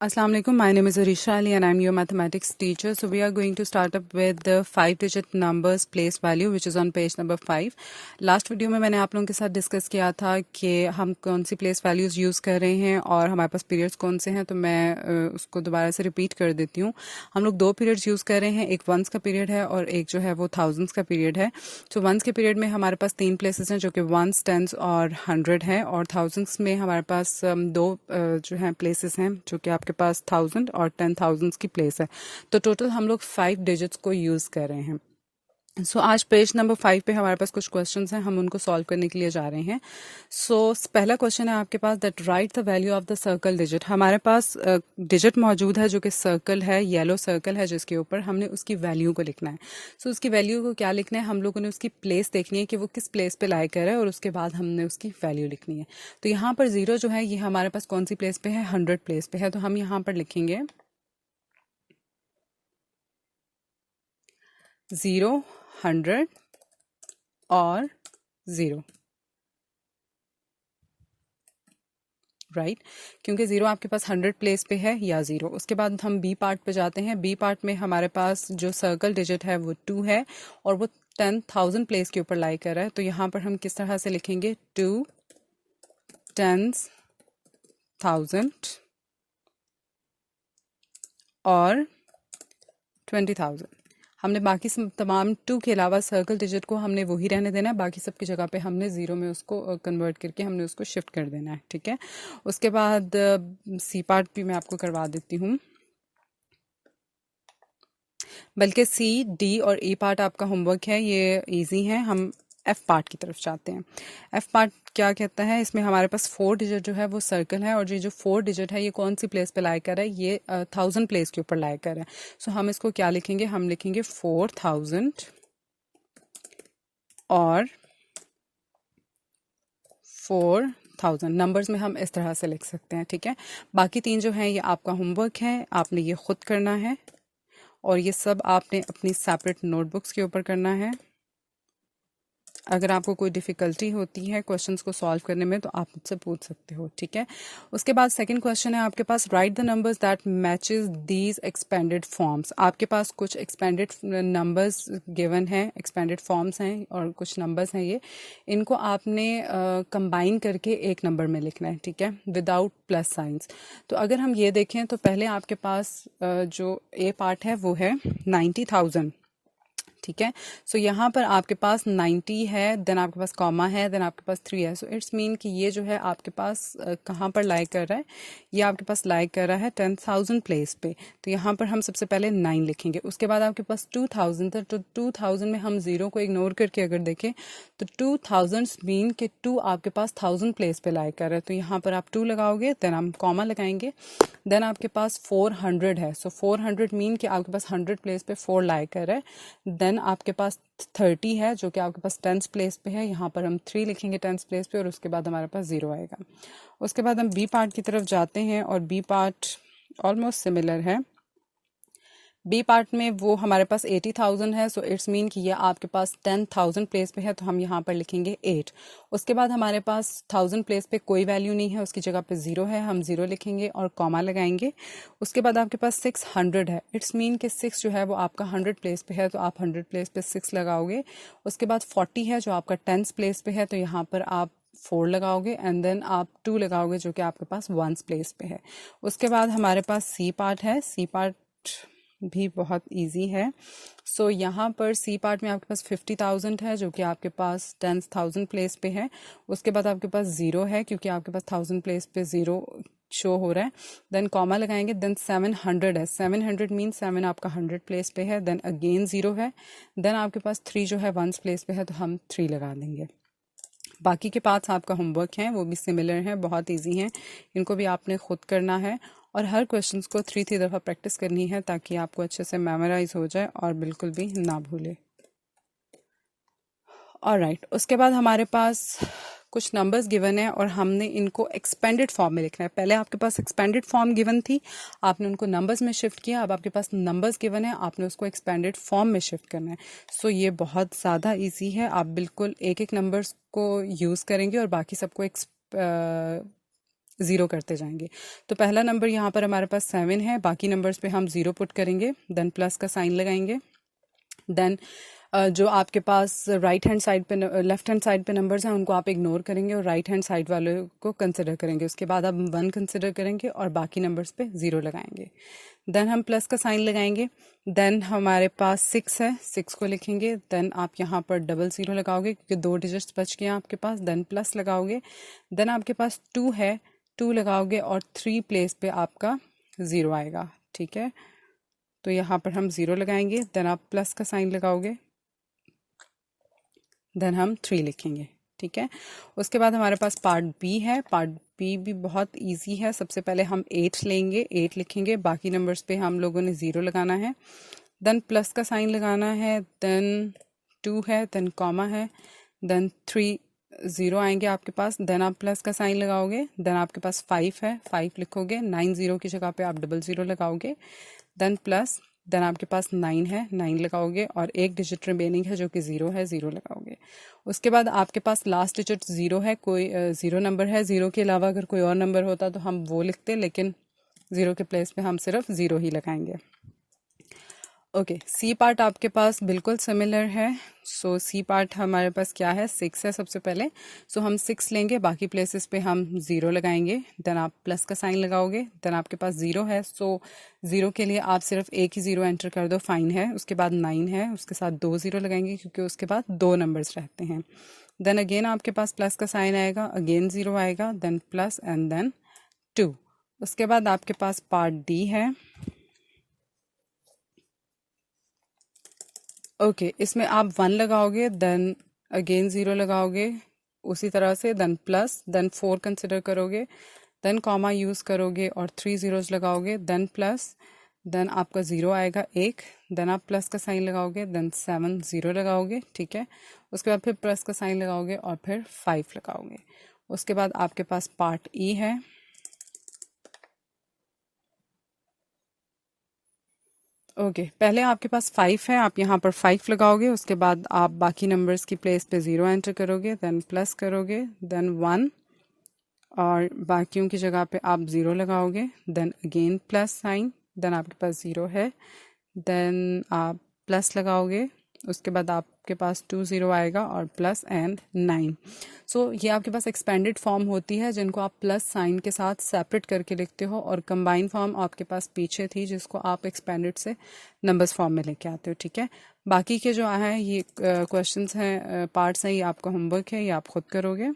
Assalamu alaikum. My name is Arisha Ali and I'm your mathematics teacher. So we are going to start up with the 5-digit numbers place value which is on page number 5. Last video में मैंने आप लोगों के साथ discuss किया था कि हम कौन सी प्लेस वैल्यूज यूज़ कर रहे हैं और हमारे पास पीरियड्स कौन से हैं, तो मैं उसको दोबारा से रिपीट कर देती हूँ. हम लोग दो पीरियड्स यूज़ कर रहे हैं, एक वंस का पीरियड है और एक जो है वो थाउजेंड्स का पीरियड है. तो वंस के पीरियड में हमारे पास तीन प्लेसेस हैं जो कि वंस, टेंस और 100 है, और थाउजेंड्स में हमारे पास दो जो है प्लेसेस हैं जो कि आपके पास 1000 और 10,000 की प्लेस है. तो टोटल हम लोग 5 डिजिट्स को यूज़ कर रहे हैं. सो आज पेज नंबर 5 पे हमारे पास कुछ क्वेश्चंस हैं, हम उनको सॉल्व करने के लिए जा रहे हैं. पहला क्वेश्चन है आपके पास, that write the value of the circle digit. हमारे पास डिजिट मौजूद है जो कि सर्कल है, येलो सर्कल है जिसके ऊपर हमने उसकी वैल्यू को लिखना है. उसकी वैल्यू को क्या लिखना है, हम लोगों ने उसकी प्लेस देखनी है कि वो किस प्लेस पे लाई कर है और उसके बाद हमने उसकी वैल्यू लिखनी है. तो यहाँ पर 0 जो है ये हमारे पास कौन सी प्लेस पे है, 100 प्लेस पे है. तो हम यहाँ पर लिखेंगे 0, 100 और 0, राइट क्योंकि 0 आपके पास 100 प्लेस पे है या 0. उसके बाद हम बी पार्ट पे जाते हैं. बी पार्ट में हमारे पास जो सर्कल डिजिट है वो 2 है और वो 10,000 प्लेस के ऊपर लाई कर रहा है. तो यहाँ पर हम किस तरह से लिखेंगे, 2 10,000 और 20,000. हमने बाकी तमाम 2 के अलावा सर्कल डिजिट को हमने वही रहने देना है, बाकी सब की जगह पे हमने 0 में उसको कन्वर्ट करके हमने उसको शिफ्ट कर देना है. ठीक है, उसके बाद सी पार्ट भी मैं आपको करवा देती हूँ, बल्कि सी, डी और ई पार्ट आपका होमवर्क है, ये इजी है. हम एफ पार्ट की तरफ जाते हैं. एफ पार्ट क्या कहता है, इसमें हमारे पास 4 डिजिट जो है वो सर्कल है और ये जो 4 डिजिट है ये कौन सी प्लेस पे लाई कर है, ये 1000 प्लेस के ऊपर लाई कर है. हम इसको क्या लिखेंगे, हम लिखेंगे 4000 और 4000. नंबर्स में हम इस तरह से लिख सकते हैं. ठीक है, बाकी 3 जो हैं ये आपका होमवर्क है, आपने ये खुद करना है और ये सब आपने अपनी सेपरेट नोटबुक्स के ऊपर करना है. अगर आपको कोई डिफ़िकल्टी होती है क्वेश्चंस को सॉल्व करने में तो आप मुझसे पूछ सकते हो. ठीक है, उसके बाद सेकंड क्वेश्चन है आपके पास, write the numbers that matches these expanded forms. आपके पास कुछ एक्सपेंडेड नंबर्स गिवन हैं, एक्सपेंडेड फॉर्म्स हैं और कुछ नंबर्स हैं, ये इनको आपने कंबाइन करके एक नंबर में लिखना है. ठीक है, विदाउट प्लस साइंस. तो अगर हम ये देखें तो पहले आपके पास जो ए पार्ट है वो है 90,000. ठीक है, यहाँ पर आपके पास 90 है, देन आपके पास कॉमा है, देन आपके पास 3 है. इट्स मीन कि ये जो है आपके पास कहाँ पर लाई कर रहा है, ये आपके पास लाई कर रहा है 10,000 प्लेस पे. तो यहाँ पर हम सबसे पहले 9 लिखेंगे. उसके बाद आपके पास 2000 था, तो 2000 में हम 0 को इग्नोर करके अगर देखें तो 2000 मीन कि 2 आपके पास 1000 प्लेस पे लाई कर रहा है. तो यहाँ पर आप 2 लगाओगे, देन हम कॉमा लगाएंगे, देन आपके पास 400 है. 400 मीन कि आपके पास 100 प्लेस पे 4 लाई कर रहा है. देन आपके पास 30 है जो कि आपके पास 10th प्लेस पे है, यहाँ पर हम 3 लिखेंगे 10th प्लेस पे और उसके बाद हमारे पास 0 आएगा. उसके बाद हम बी पार्ट की तरफ जाते हैं और बी पार्ट ऑलमोस्ट सिमिलर है. बी पार्ट में वो हमारे पास 80,000 है, इट्स मीन कि ये आपके पास 10,000 प्लेस पे है, तो हम यहाँ पर लिखेंगे 8. उसके बाद हमारे पास 1000 प्लेस पे कोई वैल्यू नहीं है, उसकी जगह पे 0 है, हम 0 लिखेंगे और कॉमा लगाएंगे. उसके बाद आपके पास 600 है, इट्स मीन कि 6 जो है वो आपका 100 प्लेस पे है, तो आप 100 प्लेस पे 6 लगाओगे. उसके बाद 40 है जो आपका 10th प्लेस पे है, तो यहाँ पर आप 4 लगाओगे एंड देन आप 2 लगाओगे जो कि आपके पास 1st प्लेस पे है. उसके बाद हमारे पास सी पार्ट है. सी पार्ट भी बहुत इजी है. यहाँ पर सी पार्ट में आपके पास 50,000 है जो कि आपके पास 10,000 प्लेस पे है. उसके बाद आपके पास 0 है क्योंकि आपके पास 1000 प्लेस पे 0 शो हो रहा है. देन कॉमा लगाएंगे, देन 700 है. 700 मीन 7 आपका 100 प्लेस पे है, देन अगेन 0 है, देन आपके पास 3 जो है 1st प्लेस पे है, तो हम 3 लगा देंगे. बाकी के पार्ट्स आपका होमवर्क हैं, वो भी सिमिलर हैं, बहुत इजी हैं, इनको भी आपने खुद करना है और हर क्वेश्चंस को 3 दफ़ा प्रैक्टिस करनी है ताकि आपको अच्छे से मेमोराइज हो जाए और बिल्कुल भी ना भूले. ऑलराइट, उसके बाद हमारे पास कुछ नंबर्स गिवन है और हमने इनको एक्सपेंडेड फॉर्म में लिखना है. पहले आपके पास एक्सपेंडेड फॉर्म गिवन थी, आपने उनको नंबर्स में शिफ्ट किया, अब आपके पास नंबर्स गिवन है, आपने उसको एक्सपेंडेड फॉर्म में शिफ्ट करना है. ये बहुत ज़्यादा इजी है, आप बिल्कुल एक एक नंबर्स को यूज़ करेंगे और बाकी सबको ज़ीरो करते जाएंगे। तो पहला नंबर यहाँ पर हमारे पास 7 है, बाकी नंबर्स पे हम ज़ीरो पुट करेंगे, देन प्लस का साइन लगाएंगे। देन जो आपके पास राइट हैंड साइड पे लेफ्ट हैंड साइड पे नंबर्स हैं उनको आप इग्नोर करेंगे और राइट हैंड साइड वाले को कंसिडर करेंगे। उसके बाद आप 1 कंसिडर करेंगे और बाकी नंबर्स पे ज़ीरो लगाएंगे। देन हम प्लस का साइन लगाएंगे। देन हमारे पास 6 है, 6 को लिखेंगे। देन आप यहाँ पर डबल ज़ीरो लगाओगे क्योंकि 2 डिजिट्स बच गए हैं आपके पास। देन प्लस लगाओगे। देन आपके पास 2 है, 2 लगाओगे और 3 प्लेस पे आपका ज़ीरो आएगा, ठीक है। तो यहाँ पर हम ज़ीरो लगाएंगे। देन आप प्लस का साइन लगाओगे, देन हम 3 लिखेंगे, ठीक है। उसके बाद हमारे पास पार्ट बी है। पार्ट बी भी बहुत इजी है। सबसे पहले हम 8 लेंगे, 8 लिखेंगे, बाकी नंबर्स पे हम लोगों ने ज़ीरो लगाना है। देन प्लस का साइन लगाना है। देन 2 है, देन कॉमा है, देन 3 ज़ीरो आएंगे आपके पास। देन आप प्लस का साइन लगाओगे। देन आपके पास 5 है, 5 लिखोगे। 9 ज़ीरो की जगह पे आप डबल ज़ीरो लगाओगे। देन प्लस, देन आपके पास 9 है, 9 लगाओगे और एक डिजिट रिमेनिंग है जो कि ज़ीरो है, ज़ीरो लगाओगे। उसके बाद आपके पास लास्ट डिजिट ज़ीरो है, कोई ज़ीरो नंबर है। ज़ीरो के अलावा अगर कोई और नंबर होता तो हम वो लिखते, लेकिन ज़ीरो के प्लेस पे हम सिर्फ ज़ीरो ही लगाएंगे। ओके, सी पार्ट आपके पास बिल्कुल सिमिलर है। सो सी पार्ट हमारे पास क्या है, 6 है सबसे पहले। सो हम 6 लेंगे, बाकी प्लेसेस पे हम ज़ीरो लगाएंगे। देन आप प्लस का साइन लगाओगे। देन आपके पास ज़ीरो है, सो ज़ीरो के लिए आप सिर्फ एक ही ज़ीरो एंटर कर दो, फाइन है। उसके बाद 9 है, उसके साथ 2 ज़ीरो लगाएंगे क्योंकि उसके बाद 2 नंबर्स रहते हैं। देन अगेन आपके पास प्लस का साइन आएगा, अगेन ज़ीरो आएगा, देन प्लस एंड देन 2। उसके बाद आपके पास पार्ट डी है। ओके, इसमें आप 1 लगाओगे, देन अगेन ज़ीरो लगाओगे उसी तरह से, देन प्लस, देन 4 कंसिडर करोगे, देन कॉमा यूज़ करोगे और 3 ज़ीरोज़ लगाओगे, देन प्लस, देन आपका ज़ीरो आएगा एक, देन आप प्लस का साइन लगाओगे, देन 7 ज़ीरो लगाओगे, ठीक है। उसके बाद फिर प्लस का साइन लगाओगे और फिर 5 लगाओगे। उसके बाद आपके पास पार्ट ई है। ओके, पहले आपके पास 5 है, आप यहाँ पर 5 लगाओगे। उसके बाद आप बाकी नंबर्स की प्लेस पे ज़ीरो एंटर करोगे, देन प्लस करोगे, देन 1 और बाकियों की जगह पे आप ज़ीरो लगाओगे, then again plus sign, then आपके पास ज़ीरो है, देन आप प्लस लगाओगे। उसके बाद आपके पास 2 ज़ीरो आएगा और प्लस एंड 9। सो ये आपके पास एक्सपेंडेड फॉर्म होती है जिनको आप प्लस साइन के साथ सेपरेट करके लिखते हो, और कंबाइन फॉर्म आपके पास पीछे थी जिसको आप एक्सपेंडेड से नंबर्स फॉर्म में लेके आते हो, ठीक है। बाकी के जो हैं ये क्वेश्चंस हैं, पार्ट्स हैं, ये आपका होमवर्क है, ये आप खुद करोगे।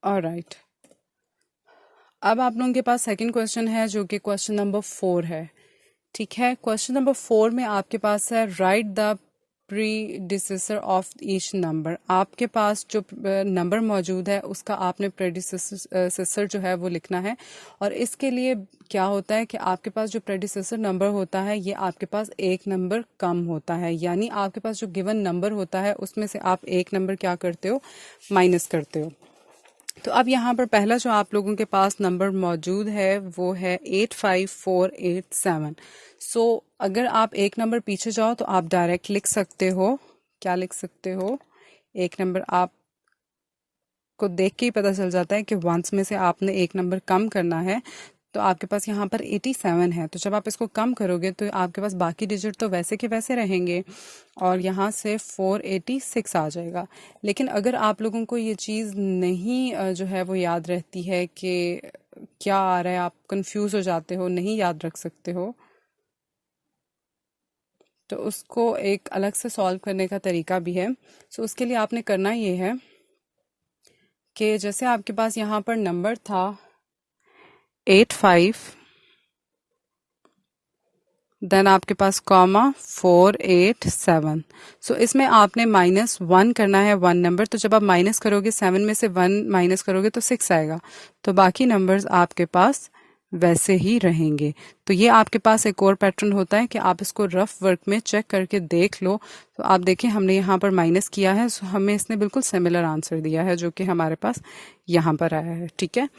ऑलराइट, अब आप लोगों के पास सेकंड क्वेश्चन है जो कि क्वेश्चन नंबर 4 है, ठीक है। क्वेश्चन नंबर 4 में आपके पास है right the predecessor of each number. आपके पास जो नंबर मौजूद है उसका आपने प्रेडिसेसर जो है वो लिखना है। और इसके लिए क्या होता है कि आपके पास जो प्रेडिसेसर नंबर होता है ये आपके पास एक नंबर कम होता है, यानी आपके पास जो गिवन नंबर होता है उसमें से आप एक नंबर क्या करते हो, माइनस करते हो। तो अब यहाँ पर पहला जो आप लोगों के पास नंबर मौजूद है वो है 85487। सो अगर आप एक नंबर पीछे जाओ तो आप डायरेक्ट लिख सकते हो, क्या लिख सकते हो, एक नंबर आप को देख के ही पता चल जाता है कि वंस में से आपने एक नंबर कम करना है। तो आपके पास यहाँ पर 87 है, तो जब आप इसको कम करोगे तो आपके पास बाकी डिजिट तो वैसे के वैसे रहेंगे और यहाँ से 486 आ जाएगा। लेकिन अगर आप लोगों को ये चीज़ नहीं जो है वो याद रहती है कि क्या आ रहा है, आप कंफ्यूज हो जाते हो, नहीं याद रख सकते हो, तो उसको एक अलग से सॉल्व करने का तरीका भी है। सो उसके लिए आपने करना ये है कि जैसे आपके पास यहाँ पर नंबर था 85, देन आपके पास कॉमा 487। सो इसमें आपने -1 करना है, 1 नंबर। तो जब आप माइनस करोगे 7 में से 1 माइनस करोगे तो 6 आएगा, तो बाकी नंबर्स आपके पास वैसे ही रहेंगे। तो ये आपके पास एक और पैटर्न होता है कि आप इसको रफ वर्क में चेक करके देख लो। तो आप देखें हमने यहाँ पर माइनस किया है, सो हमें इसने बिल्कुल सिमिलर आंसर दिया है जो कि हमारे पास यहाँ पर आया है, ठीक है।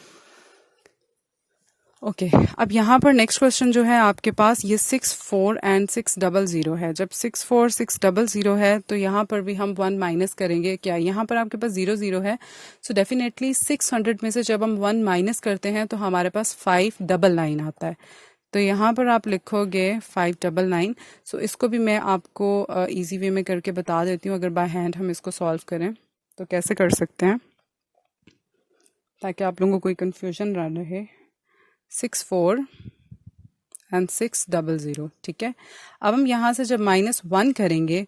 ओके अब यहाँ पर नेक्स्ट क्वेश्चन जो है आपके पास ये 64 एंड 600 है। जब 64 600 है तो यहाँ पर भी हम 1 माइनस करेंगे। क्या यहाँ पर आपके पास 0 है, सो डेफिनेटली 600 में से जब हम 1 माइनस करते हैं तो हमारे पास 599 आता है। तो यहाँ पर आप लिखोगे 599। सो इसको भी मैं आपको इजी वे में करके बता देती हूँ। अगर बाय हैंड हम इसको सॉल्व करें तो कैसे कर सकते हैं ताकि आप लोगों को कोई कंफ्यूजन ना रहे। 64 एंड 600, ठीक है। अब हम यहाँ से जब -1 करेंगे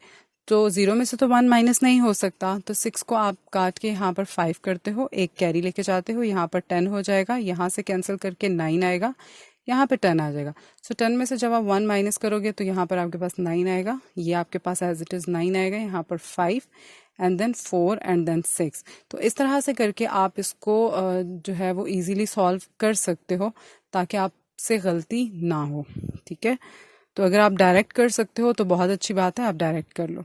तो 0 में से तो 1 माइनस नहीं हो सकता, तो 6 को आप काट के यहाँ पर 5 करते हो, एक कैरी लेके जाते हो, यहाँ पर 10 हो जाएगा, यहाँ से कैंसिल करके 9 आएगा, यहाँ पे 10 आ जाएगा। सो 10 में से जब आप 1 माइनस करोगे तो यहाँ पर आपके पास 9 आएगा, ये आपके पास एज इट इज़ 9 आएगा, यहाँ पर 5 एंड देन 4 एंड देन 6। तो इस तरह से करके आप इसको जो है वो इजीली सॉल्व कर सकते हो ताकि आपसे गलती ना हो, ठीक है। तो अगर आप डायरेक्ट कर सकते हो तो बहुत अच्छी बात है, आप डायरेक्ट कर लो।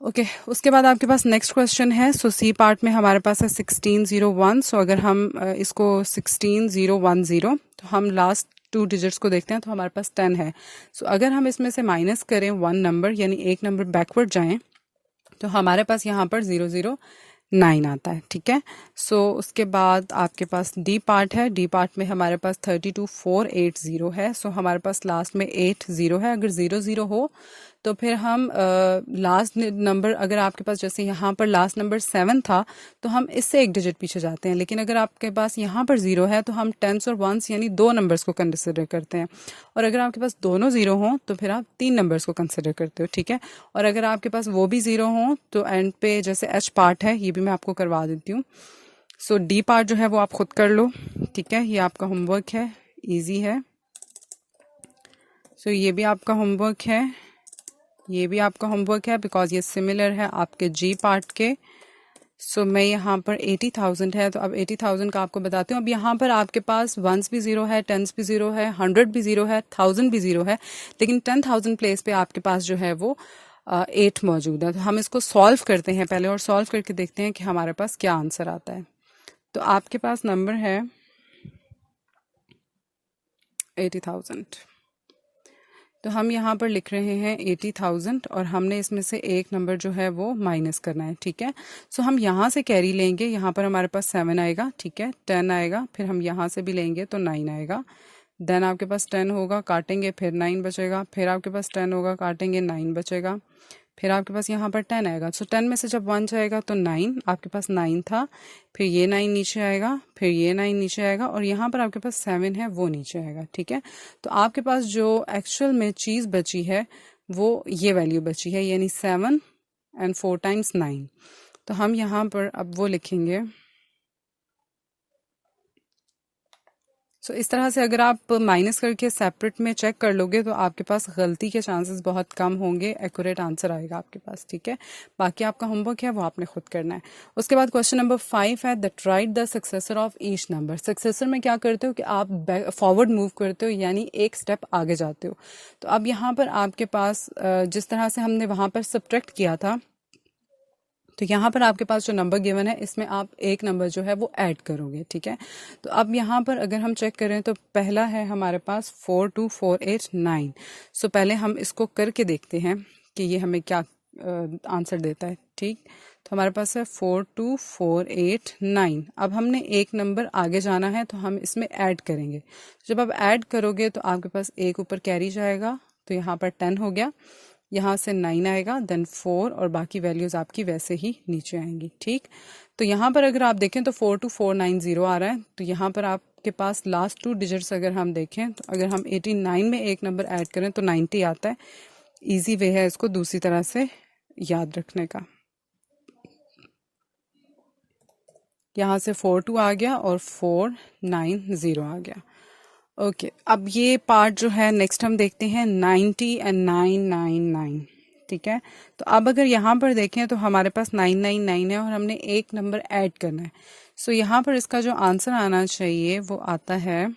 ओके उसके बाद आपके पास नेक्स्ट क्वेश्चन है। सो सी पार्ट में हमारे पास है 1601। सो अगर हम इसको 16010 तो हम लास्ट 2 डिजिट्स को देखते हैं तो हमारे पास 10 है। सो अगर हम इसमें से माइनस करें 1 नंबर यानी एक नंबर बैकवर्ड जाएं तो हमारे पास यहाँ पर 009 आता है, ठीक है। सो उसके बाद आपके पास डी पार्ट है। डी पार्ट में हमारे पास 32480 है। सो हमारे पास लास्ट में 80 है। अगर 00 हो तो फिर हम लास्ट नंबर, अगर आपके पास जैसे यहाँ पर लास्ट नंबर 7 था तो हम इससे एक डिजिट पीछे जाते हैं, लेकिन अगर आपके पास यहाँ पर 0 है तो हम टेंस और वंस यानी 2 नंबर्स को कंसिडर करते हैं, और अगर आपके पास दोनों 0 हों तो फिर आप 3 नंबर्स को कंसिडर करते हो, ठीक है। और अगर आपके पास वो भी 0 हों तो एंड पे जैसे एच पार्ट है, ये भी मैं आपको करवा देती हूँ। सो डी पार्ट जो है वो आप खुद कर लो, ठीक है, ये आपका होमवर्क है, ईजी है। सो ये भी आपका होमवर्क है, ये भी आपका होमवर्क है, बिकॉज ये सिमिलर है आपके जी पार्ट के। सो मैं यहाँ पर 80,000 है तो अब 80,000 का आपको बताती हूँ। अब यहाँ पर आपके पास वंस भी 0 है, टेंस भी 0 है, 100 भी 0 है, 1000 भी 0 है, लेकिन 10,000 प्लेस पे आपके पास जो है वो 8 मौजूद है। तो हम इसको सॉल्व करते हैं पहले और सॉल्व करके देखते हैं कि हमारे पास क्या आंसर आता है। तो आपके पास नंबर है 80,000। तो हम यहाँ पर लिख रहे हैं 80,000 और हमने इसमें से एक नंबर जो है वो माइनस करना है, ठीक है। सो हम यहाँ से कैरी लेंगे, यहाँ पर हमारे पास 7 आएगा, ठीक है, 10 आएगा, फिर हम यहाँ से भी लेंगे तो 9 आएगा, देन आपके पास 10 होगा, काटेंगे, फिर 9 बचेगा, फिर आपके पास 10 होगा, काटेंगे, 9 बचेगा, फिर आपके पास यहाँ पर 10 आएगा। सो 10 में से जब 1 जाएगा तो 9, आपके पास 9 था, फिर ये 9 नीचे आएगा, फिर ये 9 नीचे आएगा, और यहाँ पर आपके पास 7 है वो नीचे आएगा, ठीक है। तो आपके पास जो एक्चुअल में चीज़ बची है वो ये वैल्यू बची है, यानी 7 एंड 4 टाइम्स 9। तो हम यहाँ पर अब वो लिखेंगे। सो इस तरह से अगर आप माइनस करके सेपरेट में चेक कर लोगे तो आपके पास गलती के चांसेस बहुत कम होंगे, एक्यूरेट आंसर आएगा आपके पास, ठीक है। बाकी आपका होमवर्क है वो आपने खुद करना है। उसके बाद क्वेश्चन नंबर 5 है, that write the successor of each number. Successor में क्या करते हो कि आप फॉरवर्ड मूव करते हो, यानी एक स्टेप आगे जाते हो। तो अब यहाँ पर आपके पास जिस तरह से हमने वहाँ पर सब्ट्रैक्ट किया था, तो यहाँ पर आपके पास जो नंबर गिवन है इसमें आप एक नंबर जो है वो ऐड करोगे, ठीक है। तो अब यहाँ पर अगर हम चेक करें तो पहला है हमारे पास 42489। सो पहले हम इसको करके देखते हैं कि ये हमें क्या आंसर देता है, ठीक। तो हमारे पास है 42489। अब हमने एक नंबर आगे जाना है तो हम इसमें ऐड करेंगे। जब आप ऐड करोगे तो आपके पास एक ऊपर कैरी जाएगा, तो यहाँ पर 10 हो गया, यहाँ से 9 आएगा, देन 4, और बाकी वैल्यूज आपकी वैसे ही नीचे आएंगी, ठीक। तो यहाँ पर अगर आप देखें तो 42490 आ रहा है। तो यहाँ पर आपके पास लास्ट 2 डिजिट्स अगर हम देखें तो अगर हम 89 में एक नंबर ऐड करें तो 90 आता है। इजी वे है इसको दूसरी तरह से याद रखने का। यहाँ से 42 आ गया और 490 आ गया। ओके अब ये पार्ट जो है नेक्स्ट हम देखते हैं 90 एंड 999, ठीक है। तो अब अगर यहाँ पर देखें तो हमारे पास 999 है और हमने एक नंबर ऐड करना है। सो यहाँ पर इसका जो आंसर आना चाहिए वो आता है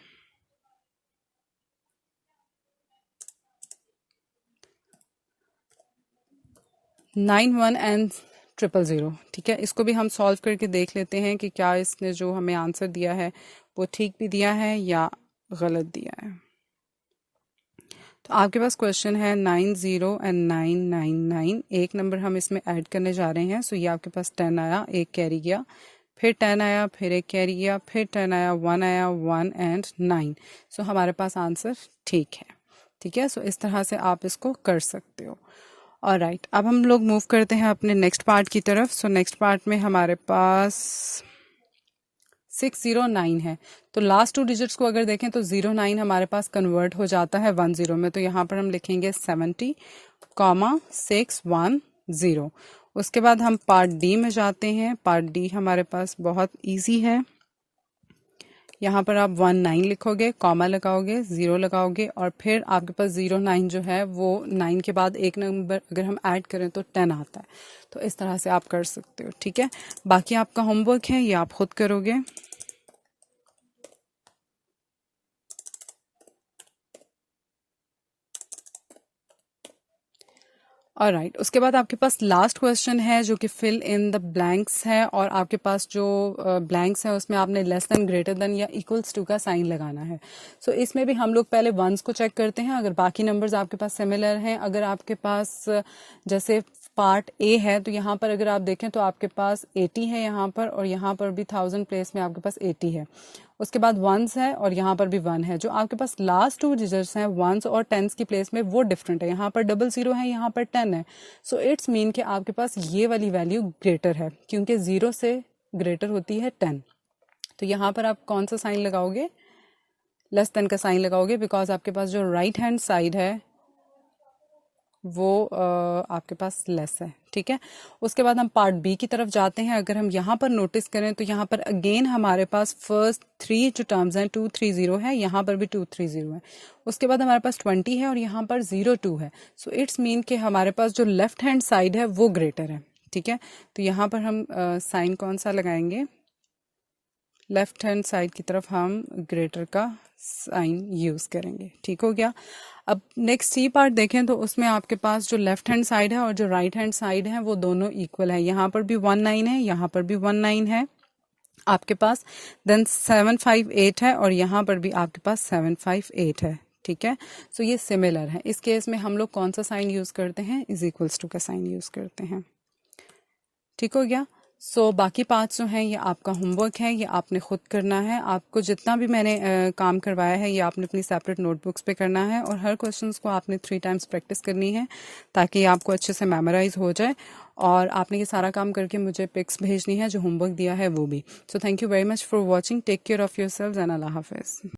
91 एंड 000, ठीक है। इसको भी हम सॉल्व करके देख लेते हैं कि क्या इसने जो हमें आंसर दिया है वो ठीक भी दिया है या गलत दिया है। तो आपके पास क्वेश्चन है 90 एंड 999, एक नंबर हम इसमें ऐड करने जा रहे हैं। सो ये आपके पास 10 आया, एक कैरी गया, फिर 10 आया, फिर एक कैरी गया, फिर 10 आया, 1 आया, 1 एंड 9। सो हमारे पास आंसर ठीक है, ठीक है। सो इस तरह से आप इसको कर सकते हो। और राइट, अब हम लोग मूव करते हैं अपने नेक्स्ट पार्ट की तरफ। सो नेक्स्ट पार्ट में हमारे पास 609 है। तो लास्ट 2 डिजिट्स को अगर देखें तो 09 हमारे पास कन्वर्ट हो जाता है 10 में। तो यहाँ पर हम लिखेंगे 70, 610। उसके बाद हम पार्ट डी में जाते हैं। पार्ट डी हमारे पास बहुत इजी है। यहाँ पर आप 19 लिखोगे, कॉमा लगाओगे, 0 लगाओगे, और फिर आपके पास 09 जो है वो 9 के बाद एक नंबर अगर हम ऐड करें तो 10 आता है। तो इस तरह से आप कर सकते हो, ठीक है। बाकी आपका होमवर्क है, ये आप खुद करोगे। ऑलराइट, उसके बाद आपके पास लास्ट क्वेश्चन है जो कि फिल इन द ब्लैंक्स है। और आपके पास जो ब्लैंक्स है उसमें आपने लेस देन, ग्रेटर देन या इक्वल्स टू का साइन लगाना है। सो इसमें भी हम लोग पहले वंस को चेक करते हैं, अगर बाकी नंबर्स आपके पास सिमिलर हैं। अगर आपके पास जैसे पार्ट ए है तो यहाँ पर अगर आप देखें तो आपके पास 80 है यहाँ पर, और यहाँ पर भी 1000 प्लेस में आपके पास 80 है। उसके बाद वंस है और यहाँ पर भी 1 है। जो आपके पास लास्ट 2 डिजिट्स हैं वंस और टेंस की प्लेस में वो डिफरेंट है। यहाँ पर 00 है, यहाँ पर 10 है। सो इट्स मीन कि आपके पास ये वाली वैल्यू ग्रेटर है, क्योंकि 0 से ग्रेटर होती है 10। तो यहाँ पर आप कौन सा साइन लगाओगे? लेस देन का साइन लगाओगे, बिकॉज आपके पास जो राइट हैंड साइड है वो आपके पास लेस है, ठीक है। उसके बाद हम पार्ट बी की तरफ जाते हैं। अगर हम यहाँ पर नोटिस करें तो यहाँ पर अगेन हमारे पास फर्स्ट 3 जो टर्म्स हैं 230 है, यहाँ पर भी 230 है। उसके बाद हमारे पास 20 है और यहाँ पर 02 है। सो इट्स मीन कि हमारे पास जो लेफ्ट हैंड साइड है वो ग्रेटर है, ठीक है। तो यहाँ पर हम साइन कौन सा लगाएंगे? लेफ्ट हैंड साइड की तरफ हम ग्रेटर का साइन यूज करेंगे, ठीक हो गया। अब नेक्स्ट सी पार्ट देखें तो उसमें आपके पास जो लेफ्ट हैंड साइड है और जो राइट हैंड साइड है वो दोनों इक्वल है। यहाँ पर भी 19 है, यहाँ पर भी 19 है आपके पास। देन 758 है और यहाँ पर भी आपके पास 758 है, ठीक है। सो ये सिमिलर है। इस केस में हम लोग कौन सा साइन यूज करते हैं? इज इक्वल्स टू का साइन यूज करते हैं, ठीक हो गया। सो बाकी पार्ट्स जो हैं ये आपका होमवर्क है, ये आपने खुद करना है। आपको जितना भी मैंने काम करवाया है ये आपने अपनी सेपरेट नोटबुक्स पे करना है, और हर क्वेश्चंस को आपने 3 टाइम्स प्रैक्टिस करनी है ताकि आपको अच्छे से मेमोराइज हो जाए। और आपने ये सारा काम करके मुझे पिक्स भेजनी है, जो होमवर्क दिया है वो भी। So thank you very much for watching. Take care of yourselves and अल्लाह हाफिज़।